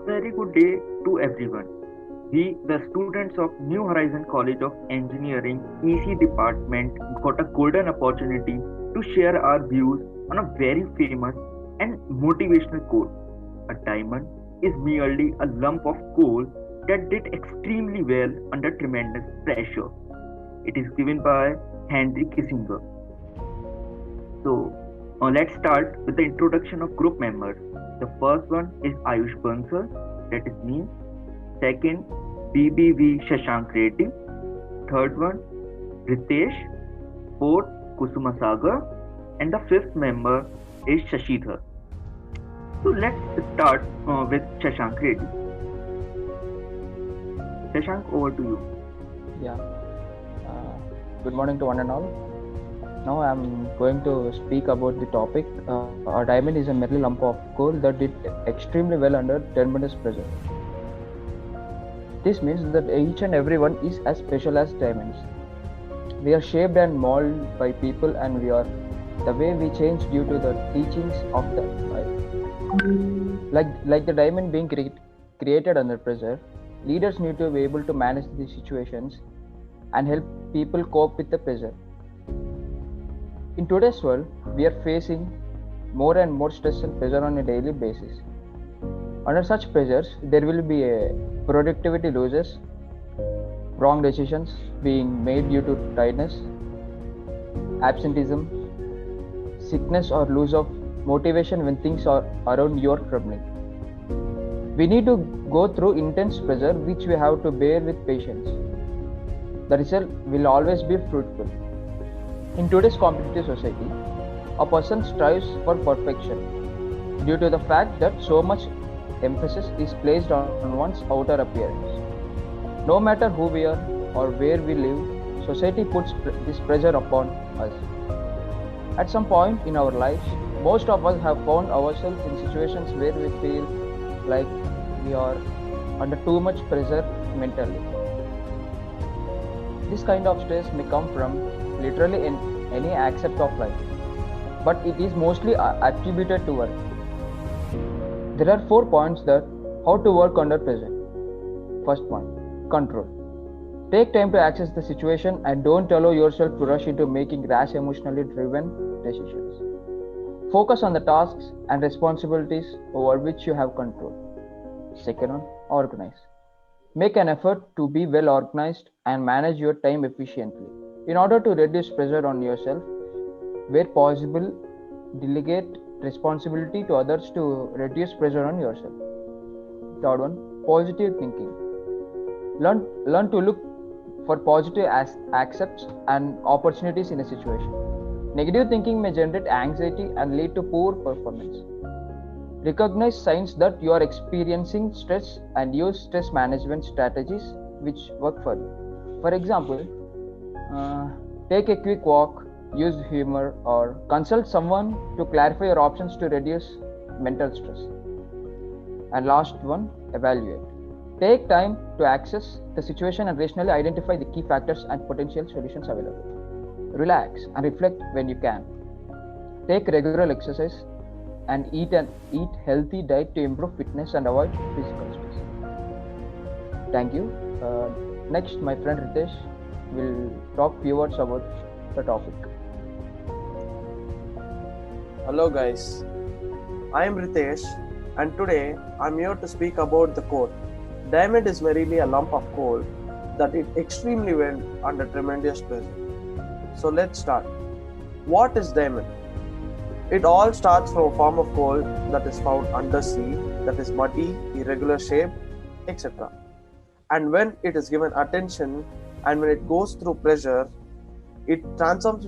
Very good day to everyone. We, the students of New Horizon College of Engineering EC department, got a golden opportunity to share our views on a very famous and motivational quote. A diamond is merely a lump of coal that did extremely well under tremendous pressure. It is given by Henry Kissinger. So, let's start with the introduction of group members. The first one is Ayush Bansal, that is me. Second, BBV Shashank Reddy. Third one, Ritesh. Fourth, Kusuma Sagar. And the fifth member is Shashidhar. So let's start with Shashank Reddy. Shashank, over to you. Yeah. Uh, Good morning to one and all. Now I'm going to speak about the topic. A diamond is a merely lump of coal that did extremely well under tremendous pressure. This means that each and every one is as special as diamonds. We are shaped and molded by people, and we are the way we change due to the teachings of the like the diamond being created under pressure. Leaders need to be able to manage these situations and help people cope with the pressure. In today's world, we are facing more and more stress and pressure on a daily basis. Under such pressures, there will be a productivity losses, wrong decisions being made due to tiredness, absenteeism, sickness, or loss of motivation when things are around you are troubling. We need to go through intense pressure which we have to bear with patience. The result will always be fruitful. In today's competitive society, a person strives for perfection due to the fact that so much emphasis is placed on one's outer appearance. No matter who we are or where we live, society puts this pressure upon us. At some point in our lives, most of us have found ourselves in situations where we feel like we are under too much pressure mentally. This kind of stress may come from literally in any aspect of life, but it is mostly attributed to work. There are 4 points that how to work under pressure. First point, control. Take time to access the situation and don't allow yourself to rush into making rash emotionally driven decisions. Focus on the tasks and responsibilities over which you have control. Second one, organize. Make an effort to be well organized and manage your time efficiently. In order to reduce pressure on yourself, where possible, delegate responsibility to others to reduce pressure on yourself. Third one, positive thinking. Learn to look for positive accepts and opportunities in a situation. Negative thinking may generate anxiety and lead to poor performance. Recognize signs that you are experiencing stress and use stress management strategies which work for you. For example, take a quick walk, use humor, or consult someone to clarify your options to reduce mental stress. And last one, evaluate. Take time to access the situation and rationally identify the key factors and potential solutions available. Relax and reflect when you can. Take regular exercise and eat healthy diet to improve fitness and avoid physical stress. Thank you. Next, my friend Ritesh will talk few words about the topic. Hello guys, I am Ritesh and today I am here to speak about the quote. Diamond is merely a lump of coal that did extremely well under tremendous pressure. So let's start. What is diamond? It all starts from a form of coal that is found under sea, that is muddy, irregular shape, etc. And when it is given attention and when it goes through pressure, it transforms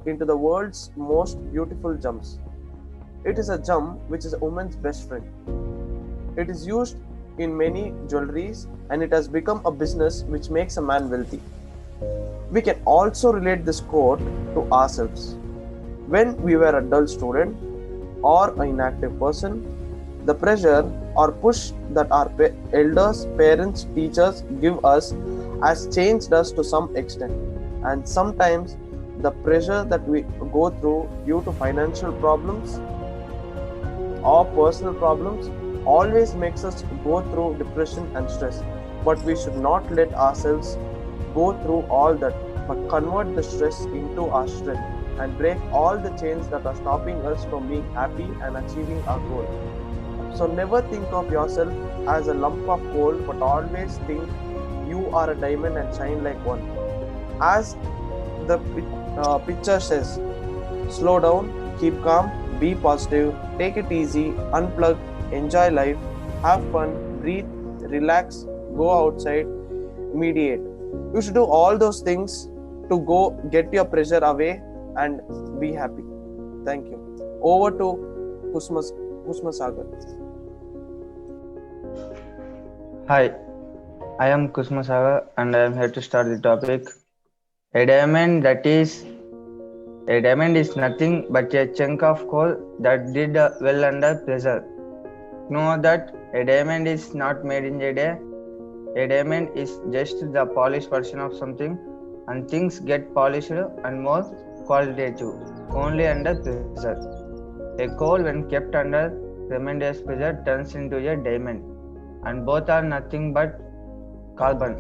into the world's most beautiful gems. It is a gem which is a woman's best friend. It is used in many jewelries and it has become a business which makes a man wealthy. We can also relate this quote to ourselves. When we were a dull student or an inactive person, the pressure or push that our elders, parents, teachers give us has changed us to some extent. And sometimes the pressure that we go through due to financial problems or personal problems always makes us go through depression and stress. But we should not let ourselves go through all that, but convert the stress into our strength and break all the chains that are stopping us from being happy and achieving our goal. So never think of yourself as a lump of coal, but always think you are a diamond and shine like one. As the picture says, slow down, keep calm, be positive, take it easy, unplug, enjoy life, have fun, breathe, relax, go outside, mediate. You should do all those things to go get your pressure away and be happy. Thank you. Over to Kusma Sagar. Hi, I am Kusma Saga and I am here to start the topic. A diamond that is a diamond is nothing but a chunk of coal that did well under pressure. Know that a diamond is not made in a day. A diamond is just the polished version of something, and things get polished and more qualitative only under pressure. A coal, when kept under tremendous pressure, turns into a diamond, and both are nothing but carbon.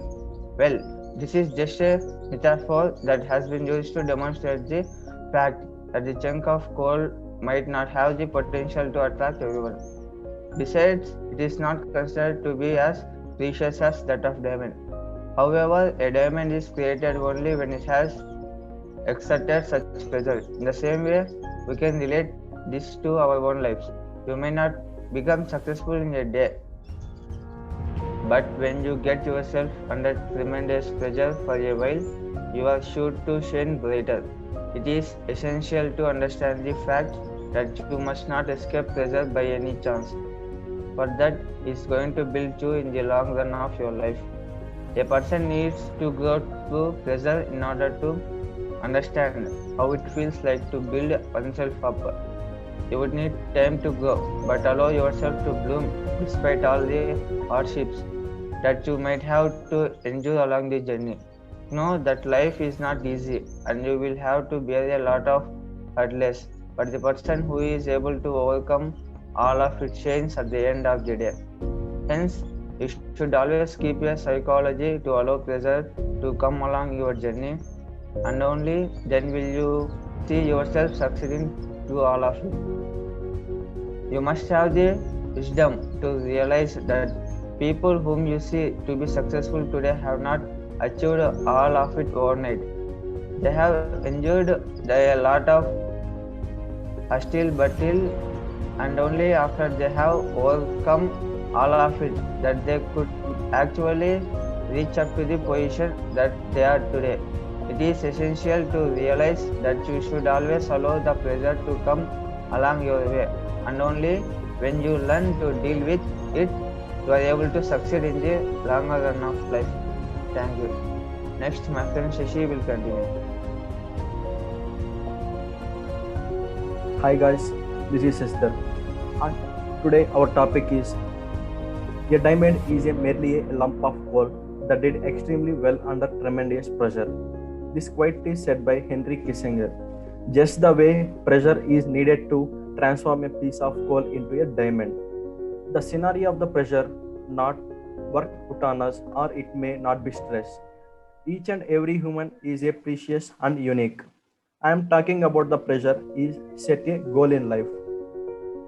Well, this is just a metaphor that has been used to demonstrate the fact that the chunk of coal might not have the potential to attract everyone. Besides, it is not considered to be as precious as that of diamond. However, a diamond is created only when it has exerted such pressure. In the same way, we can relate this to our own lives. You may not become successful in a day, but when you get yourself under tremendous pressure for a while, you are sure to shine brighter. It is essential to understand the fact that you must not escape pressure by any chance, for that is going to build you in the long run of your life. A person needs to go through pressure in order to understand how it feels like to build oneself up. You would need time to grow, but allow yourself to bloom despite all the hardships that you might have to endure along the journey. Know that life is not easy and you will have to bear a lot of hurdles, but the person who is able to overcome all of it shines at the end of the day. Hence, you should always keep your psychology to allow pressure to come along your journey, and only then will you see yourself succeeding through all of it. You must have the wisdom to realize that people whom you see to be successful today have not achieved all of it overnight. They have endured a lot of hostile battle, and only after they have overcome all of it that they could actually reach up to the position that they are today. It is essential to realize that you should always allow the pressure to come along your way, and only when you learn to deal with it, you are able to succeed in the longer run of life. Thank you. Next, my friend Shashi will continue. Hi guys, this is Esther. And today our topic is a diamond is merely a lump of coal that did extremely well under tremendous pressure. This quote is said by Henry Kissinger. Just the way pressure is needed to transform a piece of coal into a diamond. The scenario of the pressure not work put on us, or it may not be stress. Each and every human is a precious and unique. I am talking about the pressure is set a goal in life.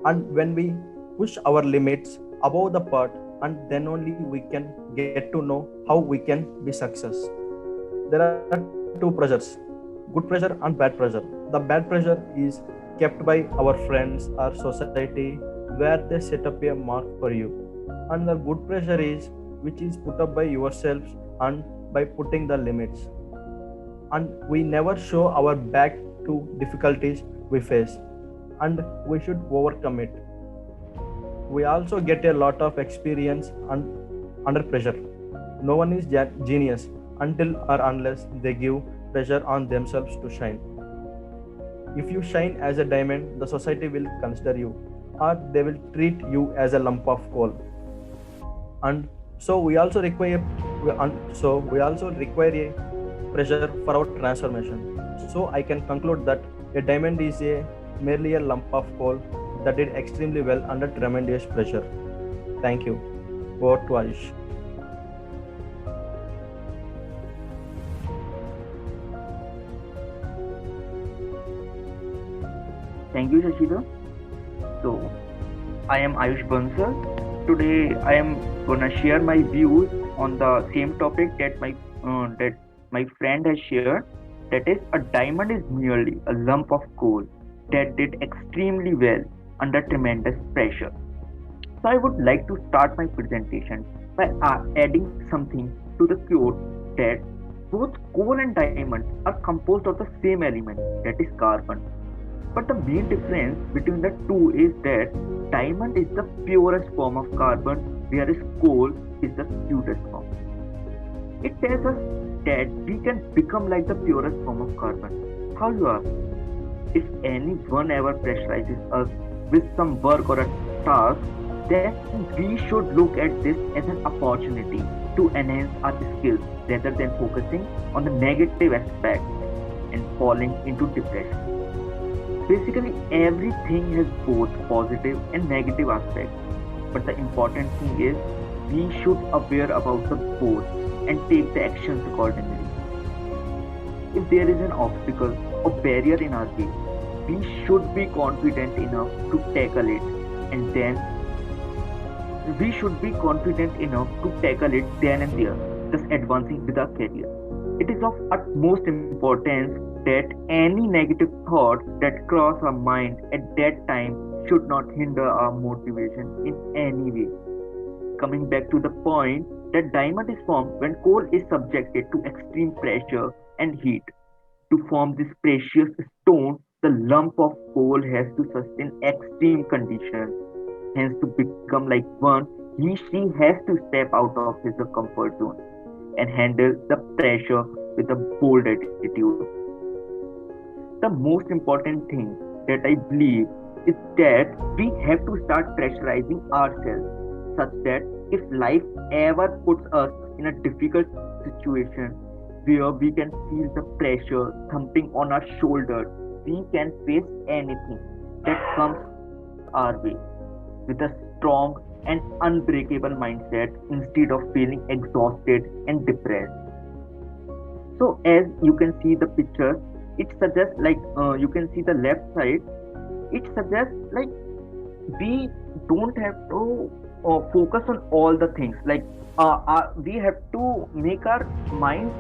And when we push our limits above the part, and then only we can get to know how we can be success. There are two pressures, good pressure and bad pressure. The bad pressure is kept by our friends or society where they set up a mark for you. And the good pressure is which is put up by yourselves and by putting the limits. And we never show our back to difficulties we face, and we should overcome it. We also get a lot of experience under pressure. No one is genius until or unless they give pressure on themselves to shine. If you shine as a diamond, the society will consider you, or they will treat you as a lump of coal. And so we also require we also require a pressure for our transformation. So I can conclude that a diamond is a merely a lump of coal that did extremely well under tremendous pressure. Thank you. Over to Ayush. Thank you, Shashida. So, I am Ayush Bansal. Today, I am gonna share my views on the same topic that my friend has shared. That is, a diamond is merely a lump of coal that did extremely well under tremendous pressure. So, I would like to start my presentation by adding something to the quote that both coal and diamonds are composed of the same element, that is carbon. But the main difference between the two is that diamond is the purest form of carbon, whereas coal is the purest form. It tells us that we can become like the purest form of carbon. How you ask? If anyone ever pressurizes us with some work or a task, then we should look at this as an opportunity to enhance our skills rather than focusing on the negative aspect and falling into depression. Basically, everything has both positive and negative aspects. But the important thing is we should aware about the both and take the actions accordingly. If there is an obstacle or barrier in our way, we should be confident enough to tackle it and then then and there, thus advancing with our career. It is of utmost importance that any negative thought that cross our mind at that time should not hinder our motivation in any way. Coming back to the point that diamond is formed when coal is subjected to extreme pressure and heat. To form this precious stone, the lump of coal has to sustain extreme conditions. Hence, to become like one, she has to step out of his comfort zone and handle the pressure with a bold attitude. The most important thing that I believe is that we have to start pressurizing ourselves such that if life ever puts us in a difficult situation where we can feel the pressure thumping on our shoulders, we can face anything that comes our way with a strong and unbreakable mindset instead of feeling exhausted and depressed. So, as you can see the picture, it suggests like you can see the left side. It suggests like we don't have to focus on all the things. Like we have to make our mind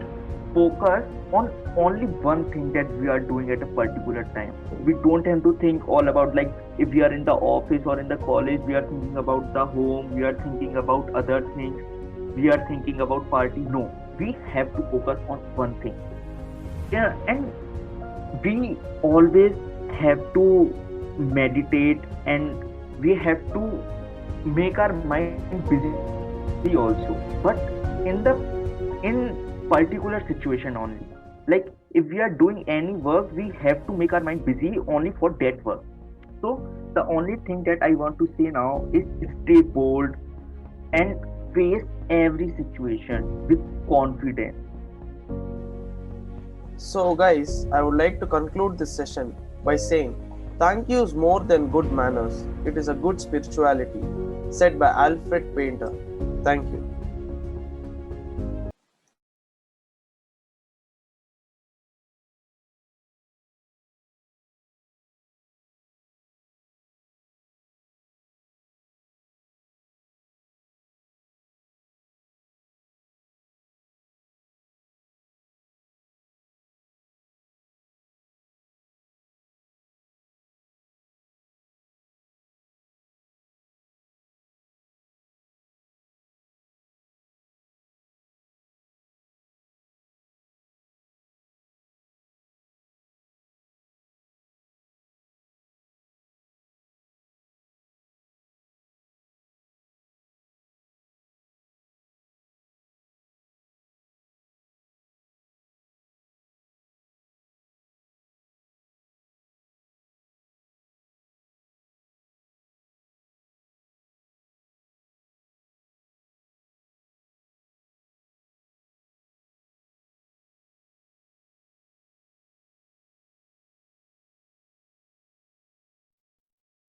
focus on only one thing that we are doing at a particular time. We don't have to think all about like if we are in the office or in the college, we are thinking about the home, we are thinking about other things, we are thinking about party. No, we have to focus on one thing. Yeah, and we always have to meditate and we have to make our mind busy also, but in particular situation only. Like if we are doing any work, we have to make our mind busy only for that work. So the only thing that I want to say now is stay bold and face every situation with confidence. So, guys, I would like to conclude this session by saying thank you is more than good manners, it is a good spirituality, said by Alfred Painter. Thank you.